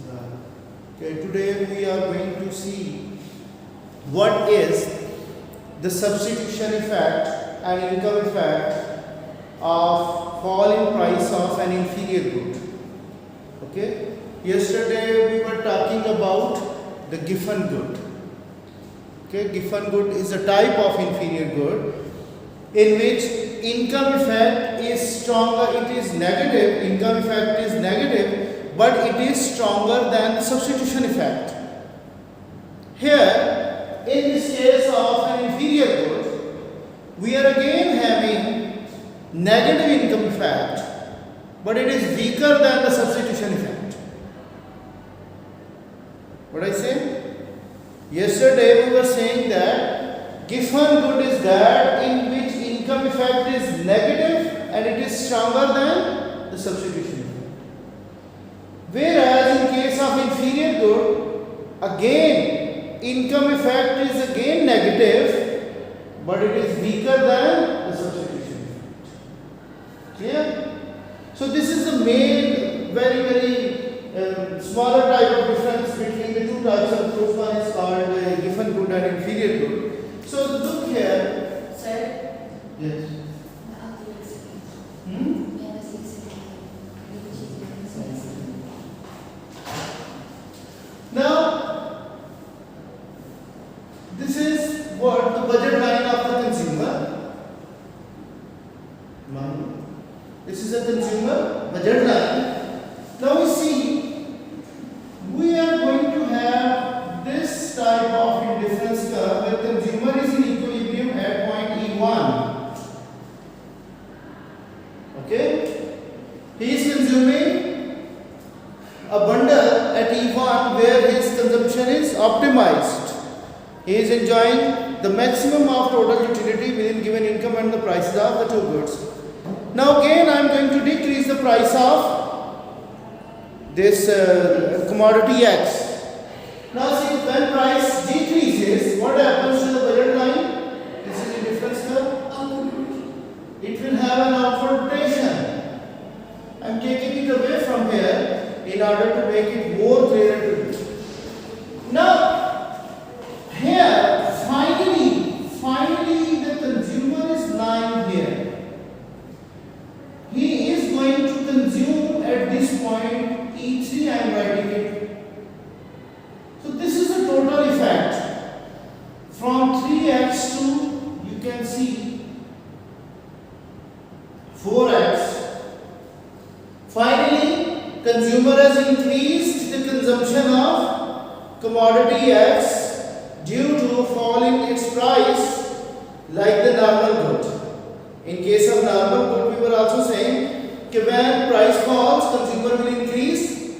Okay, today we are going to see what is the substitution effect and income effect of fall in price of an inferior good. Okay, yesterday we were talking about the Giffen good. Okay, Giffen good is a type of inferior good in which income effect is stronger, it is negative, income effect is negative, but it is stronger than the substitution effect. Here, in this case of an inferior good, we are again having negative income effect, but it is weaker than the substitution effect. What I say? Yesterday we were saying that Giffen good is that in which income effect is negative and it is stronger than the substitution effect. Whereas in case of inferior good, again income effect is again negative, but it is weaker than the substitution effect. Clear? So this is the main very smaller type of difference between the two types of goods. One is called Giffen good and inferior good. So look here. Sir? Yes. Now, this is what the budget line of the consumer. This is a consumer budget line. Now we see, we are going to have this type of indifference curve where consumer is in equilibrium at point E1. Okay? He is consuming a bundle at E1 where his consumption is optimized. He is enjoying the maximum of total utility within given income and the prices of the two goods. Now again I am going to decrease the price of this commodity X. Now see, when price decreases, what happens to the budget line? This is a difference curve. It will have an outward rotation. I am taking it away from here in order to make it more clear to you. Now, here, finally the consumer is lying here. He is going to consume at this point E3, I am writing it. So this is the total effect. From 3x to, you can see, 4x. Finally, consumer has increased the consumption of commodity X due to fall in its price like the normal good. In case of normal good, we were also saying that when price falls, consumer will increase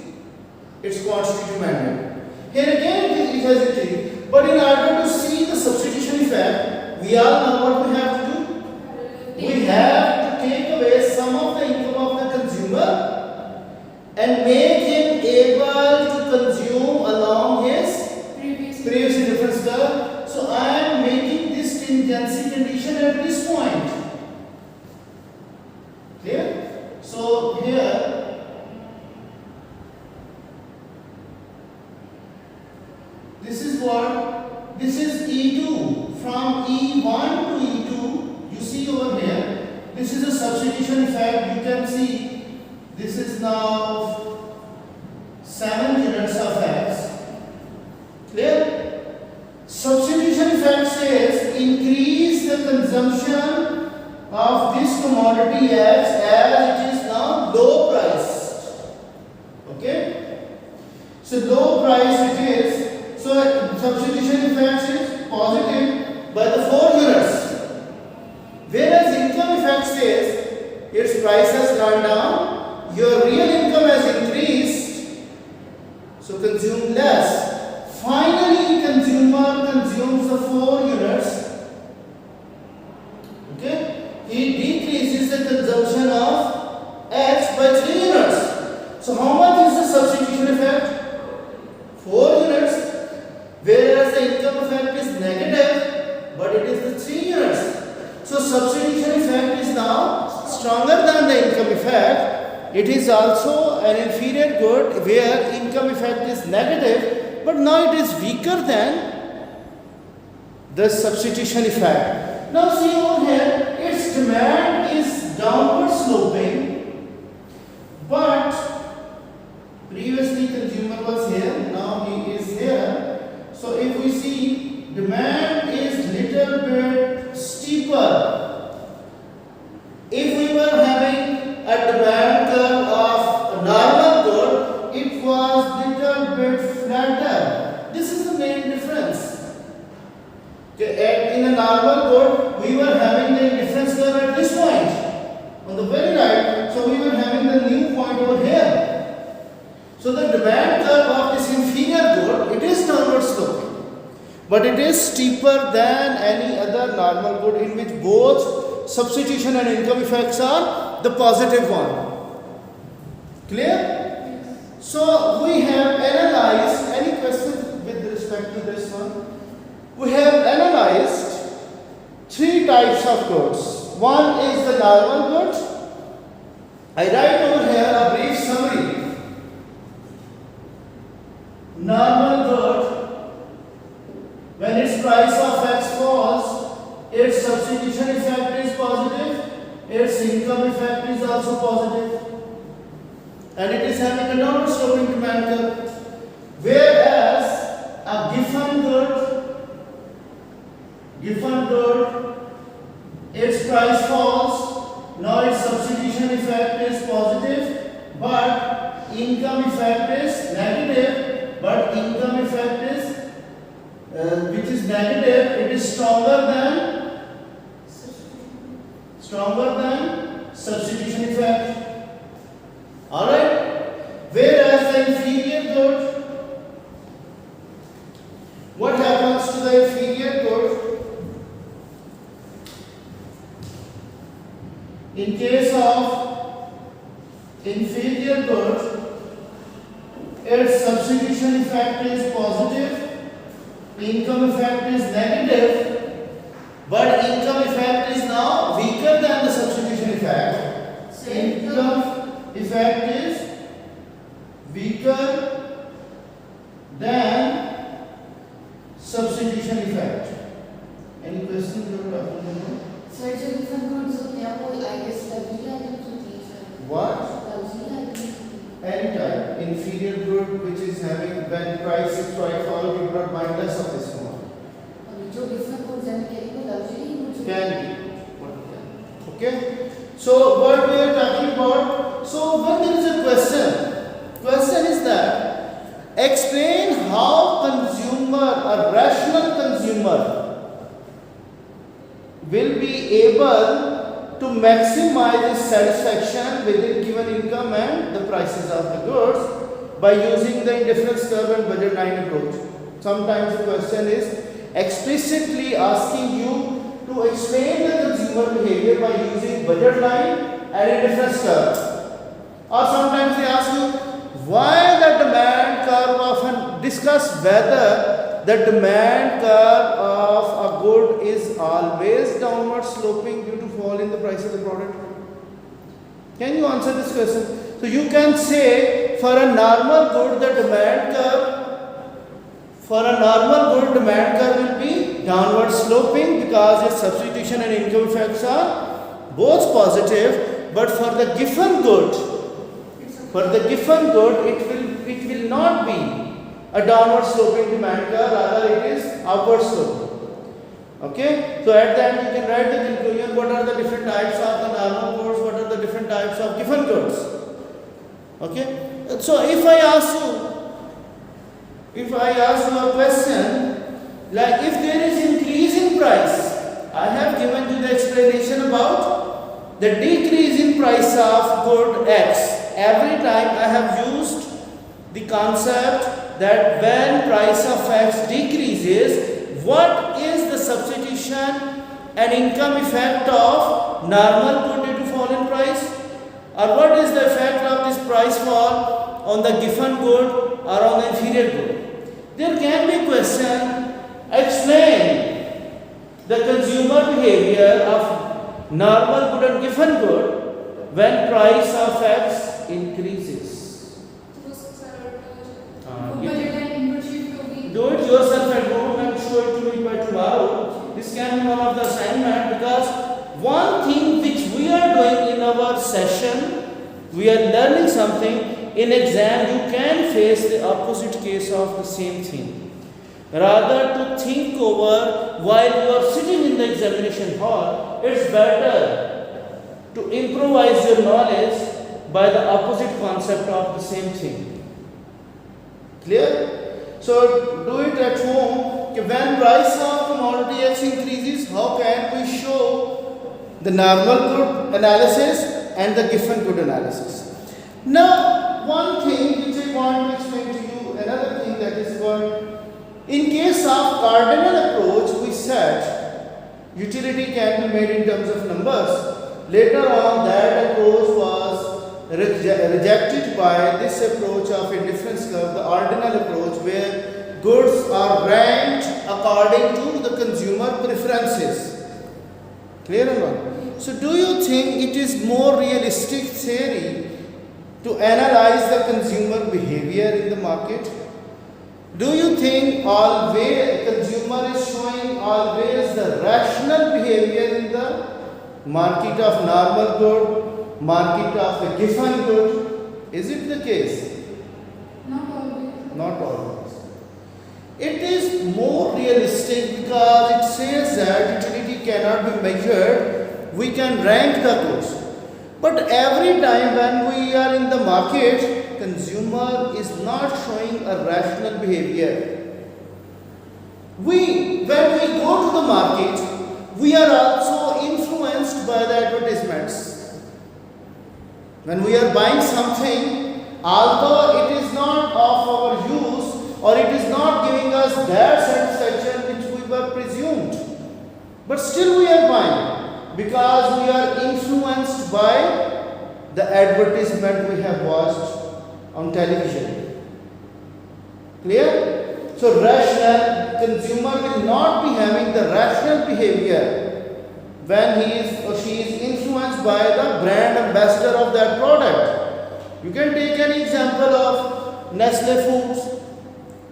its quantity demanded. Here again it has increased. But in order to see the substitution effect, we all know what we have to do. We have to take away some of the income of the consumer and make him able to consume along his previous difference curve. So I am making this stringency condition at this point. Clear? So here, this is what? This is E2. From E1 to E2, you see over here, this is a substitution effect. You can see this is now 7 units of X. Clear? Substitution effect says increase the consumption of this commodity X as it is now low priced. Okay? So low price it is. So substitution effect is positive by the 4 units. Whereas income effect says its price has gone down, your real income has increased, so consume less. Finally, consumer consumes the 4 units. Okay? He decreases the consumption of X by 3 units. So how much is the substitution effect? 4 units. Whereas the income effect is negative, but it is the 3 units. So substitution effect is now stronger than the income effect, it is also an inferior good where income effect is negative, but now it is weaker than the substitution effect. Now see over here, its demand is downward sloping, but previously consumer was here, now he is here. So if we see demand is little bit steeper. If we were having a demand curve of a normal good, it was little bit flatter. This is the main difference. In a normal good, we were having the difference curve at this point on the very right. So we were having the new point over here. So the demand curve of this inferior good, it is downward sloping, but it is steeper than any other normal good in which both substitution and income effects are the positive one. Clear? So we have analyzed, any question with respect to this one? We have analyzed three types of goods. One is the normal good. I write over here a brief summary. Normal good, when its price of X falls, its substitution effect is positive, its income effect is also positive, and it is having a downward sloping demand curve. Whereas a Giffen good, its price falls, now its substitution effect is positive, but income effect is negative. But income effect is which is negative, it is stronger than substitution effect. Alright? Whereas the inferior good, what happens to the inferior good? In case of inferior good, its substitution effect is positive, income effect is negative, but income effect is now weaker than the substitution effect. Income effect is weaker than substitution effect. Any questions you are talking about? Sir, जो different goods होते हैं वो I guess luxury items होती हैं sir. What? Luxury items. Any type. Inferior good which is having when price is quite fall, you do not mind less of this one. जो different goods हैं क्या वो luxury goods Can be. Okay. So what we are talking about? So when there is a question is that explain how a rational consumer will be able to maximize his satisfaction within given income and the prices of the goods by using the indifference curve and budget line approach. Sometimes the question is explicitly asking you to explain the consumer behavior by using budget line and indifference curve. Or sometimes they ask you why the demand curve often discuss whether the demand curve of a good is always downward sloping due to fall in the price of the product. Can you answer this question? So you can say for a normal good the demand curve will be downward sloping because its substitution and income effects are both positive, but for the Giffen good it will not be a downward sloping demand curve, rather it is upward sloping. Okay, so at the end you can write the conclusion, what are the different types of the normal goods, what are the different types of Giffen goods. Okay, so if I ask you a question like if there is increase in price, I have given you the explanation about the decrease in price of good X. Every time I have used the concept that when price of X decreases, what is the substitution and income effect of normal good due to fall in price, or what is the effect of this price fall on the Giffen good or on the inferior good. There can be a question, explain the consumer behavior of normal good and Giffen good when price of X increases. तो उसको सरल तो हाँ, वो ये- budget and input shift होगी. Do it yourself at home and show it to me by tomorrow. This can be one of the assignment because one thing which we are doing in our session, we are learning something. In exam, you can face the opposite case of the same thing. Rather to think over while you are sitting in the examination hall, it's better to improvise your knowledge by the opposite concept of the same thing. Clear? So do it at home. कि when price of commodity X increases, how can we show the normal good analysis and the Giffen good analysis? Now, one thing which I want to explain to you, another thing that is called, in case of cardinal approach, we said utility can be made in terms of numbers. Later on, that approach was rejected by this approach of indifference curve, the ordinal approach, where goods are ranked according to the consumer preferences. Clear or not? So do you think it is more realistic theory to analyze the consumer behavior in the market? Do you think always consumer is showing always the rational behavior in the market of normal good, market of a given good? Is it the case? Not always. Not always. It is more realistic because it says that utility cannot be measured. We can rank the goods. But every time when we are in the market, consumer is not showing a rational behavior. When we go to the market, we are also influenced by the advertisements. When we are buying something, although it is not of our use or it is not giving us that satisfaction which we were presumed, but still we are buying because we are influenced by the advertisement we have watched on television. Clear? So rational consumer will not be having the rational behavior when he is or she is influenced by the brand ambassador of that product. You can take an example of Nestle Foods.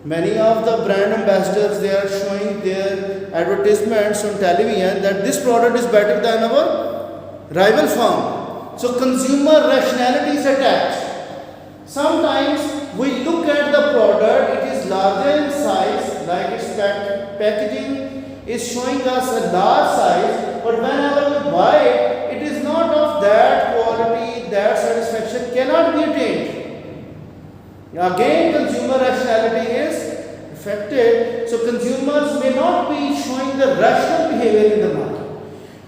Many of the brand ambassadors, they are showing their advertisements on television that this product is better than our rival firm. So consumer rationality is attacked. Sometimes we look at the product, it is larger in size, like its packaging is showing us a large size, but whenever we buy it, it is not of that quality, that satisfaction cannot be attained. Again, consumer rationality is affected, so consumers may not be showing the rational behavior in the market.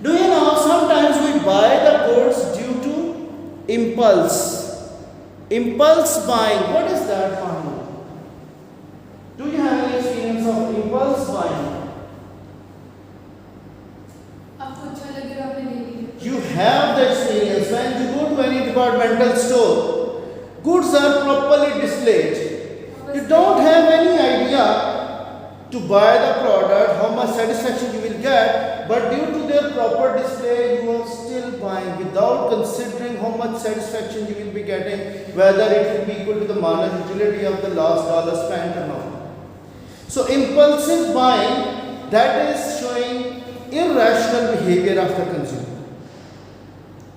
Do you know, sometimes we buy the goods due to impulse. Impulse buying, what is that, Mahmoud? Do you have any experience of impulse buying? आपको अच्छा लगेगा आपने ले लिया. You have the experience when you go to any departmental store. Goods are properly displayed. You don't have any idea to buy the product, how much satisfaction you will get, but due to their proper display, you are still buying without considering how much satisfaction you will be getting, whether it will be equal to the monetary utility of the last dollar spent or not. So impulsive buying, that is showing irrational behavior of the consumer.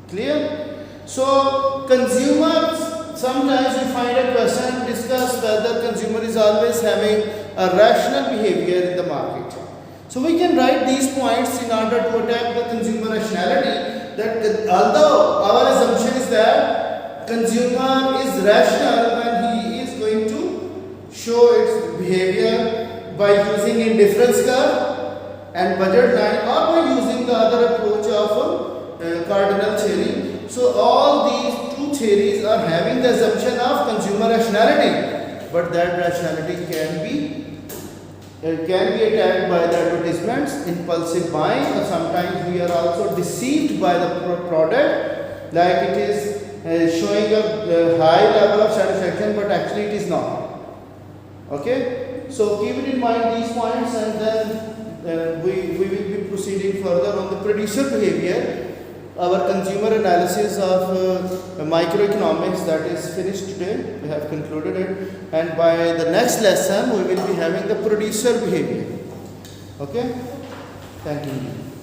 Clear? So consumers, sometimes we find a question, discuss whether consumer is always having a rational behavior in the market. So we can write these points in order to attack the consumer rationality, that although our assumption is that consumer is rational when he is going to show its behavior by using indifference curve and budget line, or by using the other approach of cardinal theory. So all these two theories are having the assumption of consumer rationality, but that rationality can be attacked by the advertisements, impulsive buying, or sometimes we are also deceived by the product, like it is showing a high level of satisfaction, but actually it is not. Okay, so keep it in mind these points, and then we will be proceeding further on the producer behavior. our consumer analysis of microeconomics that is finished today. We have concluded it, and by the next lesson we will be having the producer behavior. Okay, thank you.